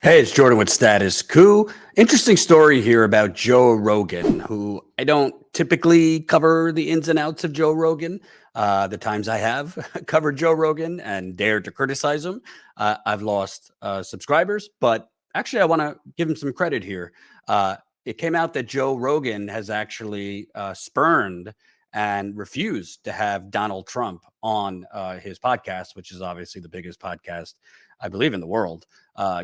Hey, it's Jordan with Status Coup. Interesting story here about Joe Rogan, who I don't typically cover the ins and outs of Joe Rogan. The times I have covered Joe Rogan and dared to criticize him, I've lost subscribers. But actually, I want to give him some credit here. It came out that Joe Rogan has actually spurned and refused to have Donald Trump on his podcast, which is obviously the biggest podcast, I believe, in the world.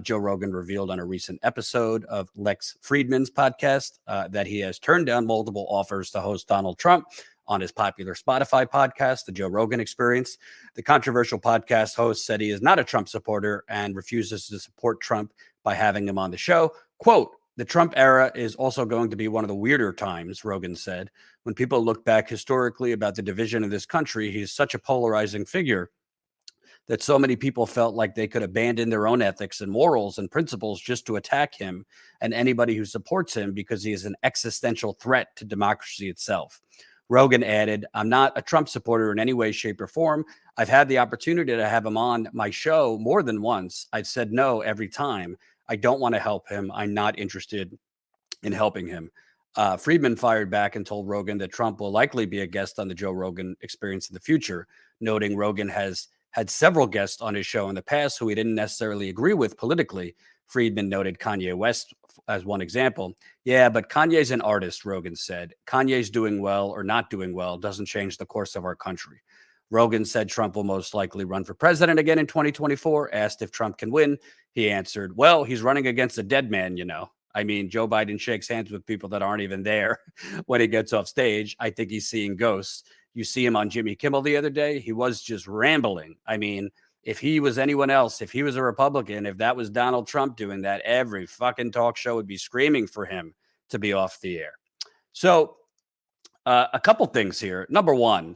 Joe Rogan revealed on a recent episode of Lex Friedman's podcast that he has turned down multiple offers to host Donald Trump on his popular Spotify podcast, The Joe Rogan Experience. The controversial podcast host said he is not a Trump supporter and refuses to support Trump by having him on the show. Quote, "The Trump era is also going to be one of the weirder times," Rogan said. "When people look back historically about the division of this country, he's such a polarizing figure that so many people felt like they could abandon their own ethics and morals and principles just to attack him and anybody who supports him because he is an existential threat to democracy itself." Rogan added, "I'm not a Trump supporter in any way, shape, or form. I've had the opportunity to have him on my show more than once. I've said no every time. I don't want to help him. I'm not interested in helping him." Friedman fired back and told Rogan that Trump will likely be a guest on the Joe Rogan Experience in the future, noting Rogan has had several guests on his show in the past who he didn't necessarily agree with politically. Friedman noted Kanye West as one example. "Yeah, but Kanye's an artist," Rogan said. "Kanye's doing well or not doing well doesn't change the course of our country." Rogan said Trump will most likely run for president again in 2024. Asked if Trump can win, he answered, "Well, he's running against a dead man, you know. I mean, Joe Biden shakes hands with people that aren't even there when he gets off stage. I think he's seeing ghosts. You see him on Jimmy Kimmel the other day. He was just rambling. I mean, if he was anyone else, if he was a Republican, if that was Donald Trump doing that, every fucking talk show would be screaming for him to be off the air." So, a couple things here. Number one,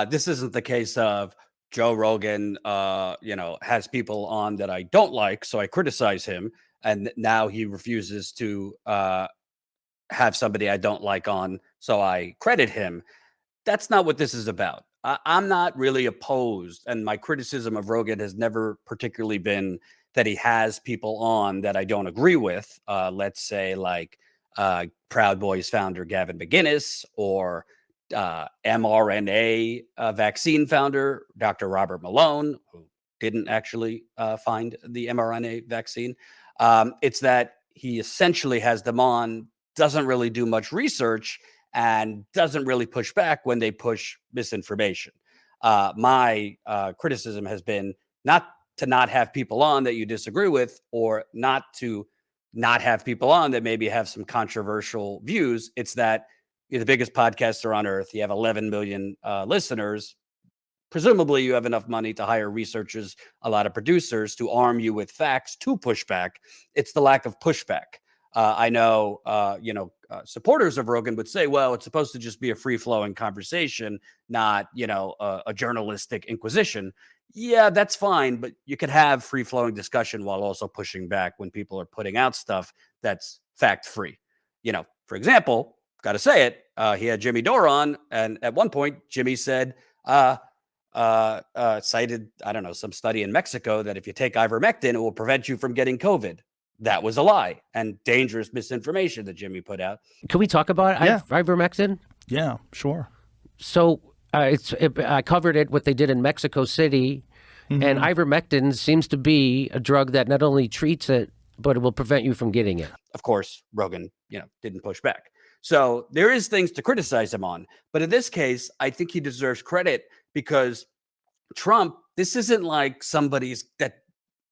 this isn't the case of Joe Rogan, has people on that I don't like, so I criticize him, and now he refuses to have somebody I don't like on, so I credit him. That's not what this is about. I'm not really opposed, and my criticism of Rogan has never particularly been that he has people on that I don't agree with. Let's say like Proud Boys founder Gavin McGinnis, or mRNA vaccine founder Dr. Robert Malone, who didn't actually find the mRNA vaccine. It's that he essentially has them on, doesn't really do much research, and doesn't really push back when they push misinformation. My criticism has been not to not have people on that you disagree with, or not to not have people on that maybe have some controversial views. It's that you're the biggest podcaster on earth. You have 11 million listeners. Presumably, you have enough money to hire researchers, a lot of producers to arm you with facts to push back. It's the lack of pushback. I know, supporters of Rogan would say, well, it's supposed to just be a free flowing conversation, not, a journalistic inquisition. Yeah, that's fine. But you could have free flowing discussion while also pushing back when people are putting out stuff that's fact free. For example, got to say it. He had Jimmy Dore on. And at one point, Jimmy said, cited, I don't know, some study in Mexico that if you take ivermectin, it will prevent you from getting COVID. That was a lie and dangerous misinformation that Jimmy put out. Can we talk about ivermectin? Yeah, sure. So I covered it, what they did in Mexico City, and ivermectin seems to be a drug that not only treats it, but it will prevent you from getting it. Of course, Rogan, didn't push back. So there is things to criticize him on. But in this case, I think he deserves credit because Trump, this isn't like somebody's that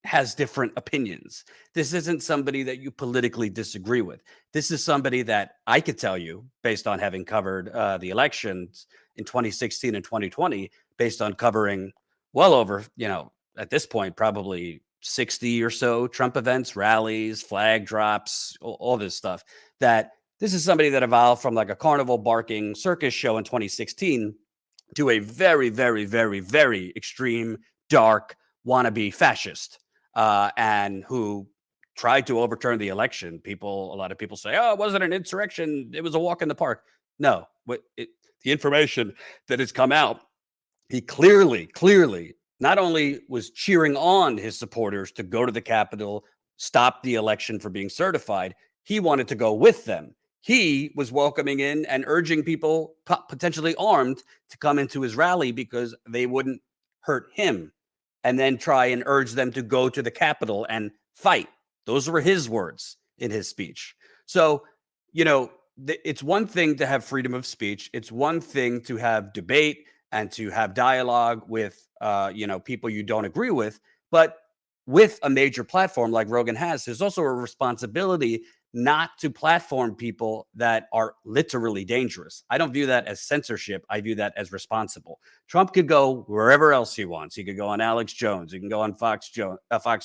has different opinions. This isn't somebody that you politically disagree with. This is somebody that I could tell you, based on having covered the elections in 2016 and 2020, based on covering well over, at this point, probably 60 or so Trump events, rallies, flag drops, all this stuff, that this is somebody that evolved from like a carnival barking circus show in 2016 to a very, very, very, very extreme, dark, wannabe fascist, and who tried to overturn the election. A lot of people say, "Oh, it wasn't an insurrection; it was a walk in the park." No, the information that has come out, he clearly, not only was cheering on his supporters to go to the Capitol, stop the election from being certified. He wanted to go with them. He was welcoming in and urging people potentially armed to come into his rally because they wouldn't hurt him, and then try and urge them to go to the Capitol and fight. Those were his words in his speech. So, it's one thing to have freedom of speech. It's one thing to have debate and to have dialogue with, people you don't agree with. But with a major platform like Rogan has, there's also a responsibility not to platform people that are literally dangerous. I don't view that as censorship. I view that as responsible. Trump could go wherever else he wants. He could go on Alex Jones. He can go on Fox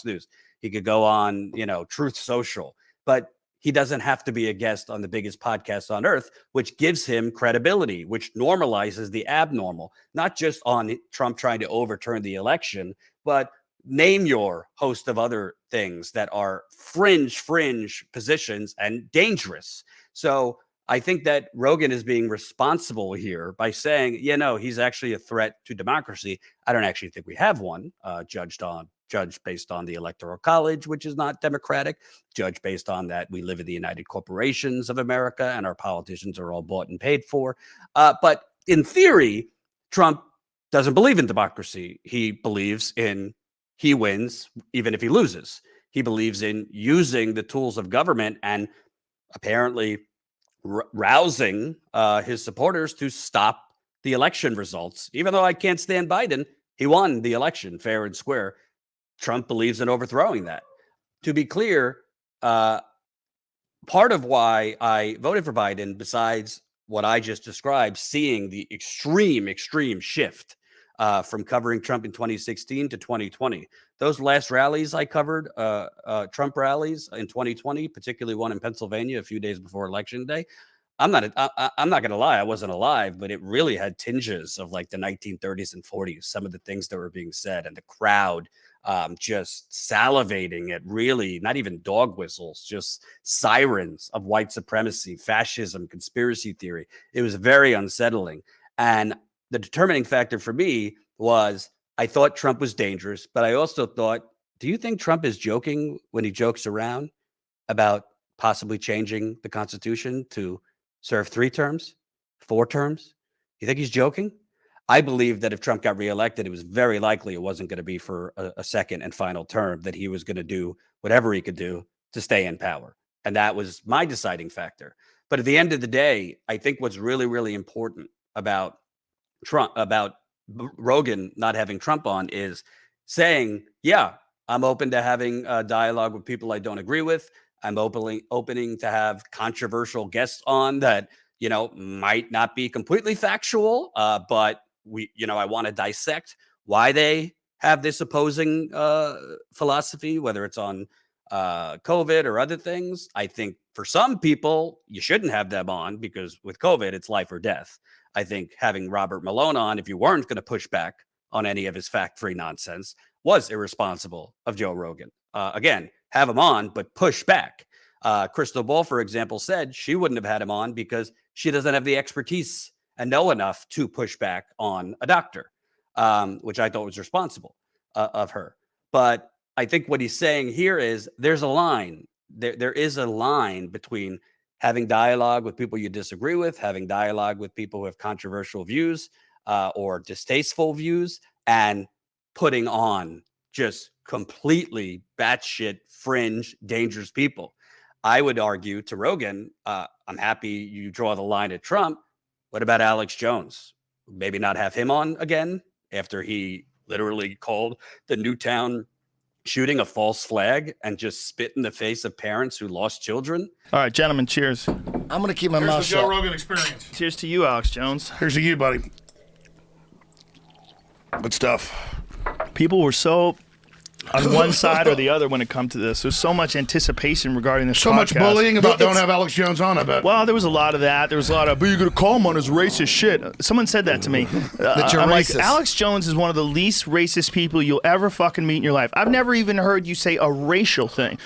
News. He could go on, Truth Social. But he doesn't have to be a guest on the biggest podcast on earth, which gives him credibility, which normalizes the abnormal, not just on Trump trying to overturn the election, but name your host of other things that are fringe positions and dangerous. So I think that Rogan is being responsible here by saying, he's actually a threat to democracy. I don't actually think we have one, judged based on the Electoral College, which is not democratic, judged based on that we live in the United Corporations of America and our politicians are all bought and paid for. But in theory, Trump doesn't believe in democracy. He believes in he wins even if he loses. He believes in using the tools of government and apparently rousing his supporters to stop the election results. Even though I can't stand Biden, he won the election fair and square. Trump believes in overthrowing that. To be clear, part of why I voted for Biden, besides what I just described, seeing the extreme shift from covering Trump in 2016 to 2020. Those last rallies I covered, Trump rallies in 2020, particularly one in Pennsylvania a few days before Election Day. I'm not going to lie, I wasn't alive, but it really had tinges of like the 1930s and 40s, some of the things that were being said, and the crowd just salivating at really not even dog whistles, just sirens of white supremacy, fascism, conspiracy theory. It was very unsettling. And the determining factor for me was I thought Trump was dangerous, but I also thought, do you think Trump is joking when he jokes around about possibly changing the Constitution to serve 3 terms, 4 terms? You think he's joking? I believe that if Trump got reelected, it was very likely it wasn't going to be for a second and final term, that he was going to do whatever he could do to stay in power. And that was my deciding factor. But at the end of the day, I think what's really, really important about Rogan not having Trump on is saying, yeah, I'm open to having a dialogue with people I don't agree with. I'm opening to have controversial guests on that, might not be completely factual, but I want to dissect why they have this opposing philosophy, whether it's on COVID or other things. I think for some people, you shouldn't have them on because with COVID, it's life or death. I think having Robert Malone on, if you weren't going to push back on any of his fact-free nonsense, was irresponsible of Joe Rogan. Again, have him on, but push back. Crystal Ball, for example, said she wouldn't have had him on because she doesn't have the expertise and know enough to push back on a doctor, which I thought was responsible of her. But I think what he's saying here is there's a line. There is a line between having dialogue with people you disagree with, having dialogue with people who have controversial views or distasteful views, and putting on just completely batshit fringe, dangerous people. I would argue to Rogan, I'm happy you draw the line at Trump. What about Alex Jones? Maybe not have him on again after he literally called the Newtown shooting a false flag and just spit in the face of parents who lost children. All right, gentlemen, cheers. I'm going to keep my mouth shut. Here's the Joe Rogan experience. Cheers to you, Alex Jones. Here's to you, buddy. Good stuff. People were so on one side or the other when it comes to this. There's so much anticipation regarding this So podcast. much bullying about don't have Alex Jones on, I bet. Well, there was a lot of that. There was a lot of, but you're going to call him on his racist shit. Someone said that to me. That you're I'm like, racist. Alex Jones is one of the least racist people you'll ever fucking meet in your life. I've never even heard you say a racial thing.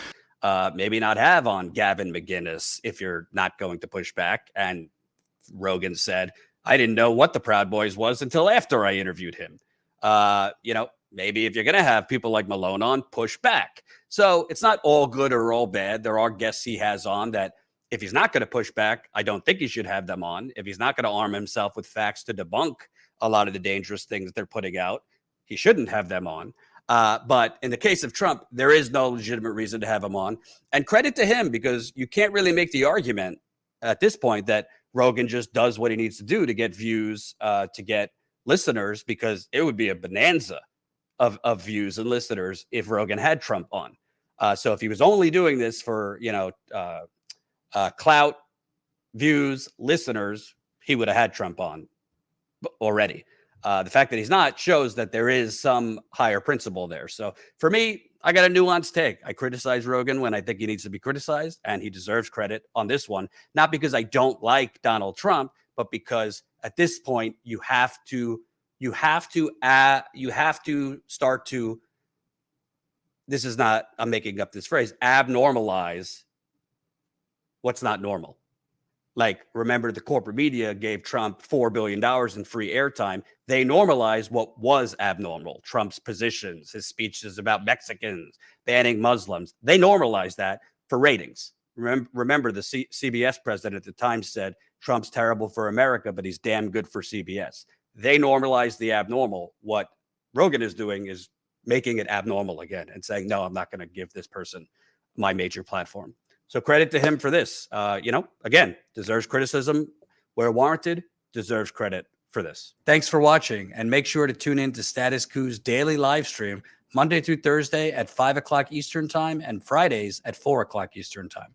Maybe not have on Gavin McInnes if you're not going to push back. And Rogan said, I didn't know what the Proud Boys was until after I interviewed him. maybe if you're going to have people like Malone on, push back. So it's not all good or all bad. There are guests he has on that if he's not going to push back, I don't think he should have them on. If he's not going to arm himself with facts to debunk a lot of the dangerous things they're putting out, he shouldn't have them on. But in the case of Trump, there is no legitimate reason to have him on. And credit to him, because you can't really make the argument at this point that Rogan just does what he needs to do to get views, to get listeners, because it would be a bonanza of views and listeners if Rogan had Trump on. So if he was only doing this for, clout, views, listeners, he would have had Trump on already. The fact that he's not shows that there is some higher principle there. So for me, I got a nuanced take. I criticize Rogan when I think he needs to be criticized, and he deserves credit on this one. Not because I don't like Donald Trump, but because at this point you have to start to, this is not, I'm making up this phrase, abnormalize what's not normal. Like, remember, the corporate media gave Trump $4 billion in free airtime. They normalized what was abnormal. Trump's positions, his speeches about Mexicans, banning Muslims. They normalized that for ratings. Remember the CBS president at the time said, Trump's terrible for America, but he's damn good for CBS. They normalized the abnormal. What Rogan is doing is making it abnormal again and saying, no, I'm not going to give this person my major platform. So credit to him for this. Again, deserves criticism where warranted, deserves credit for this. Thanks for watching, and make sure to tune in to Status Coup's daily live stream Monday through Thursday at 5 o'clock Eastern Time and Fridays at 4 o'clock Eastern Time.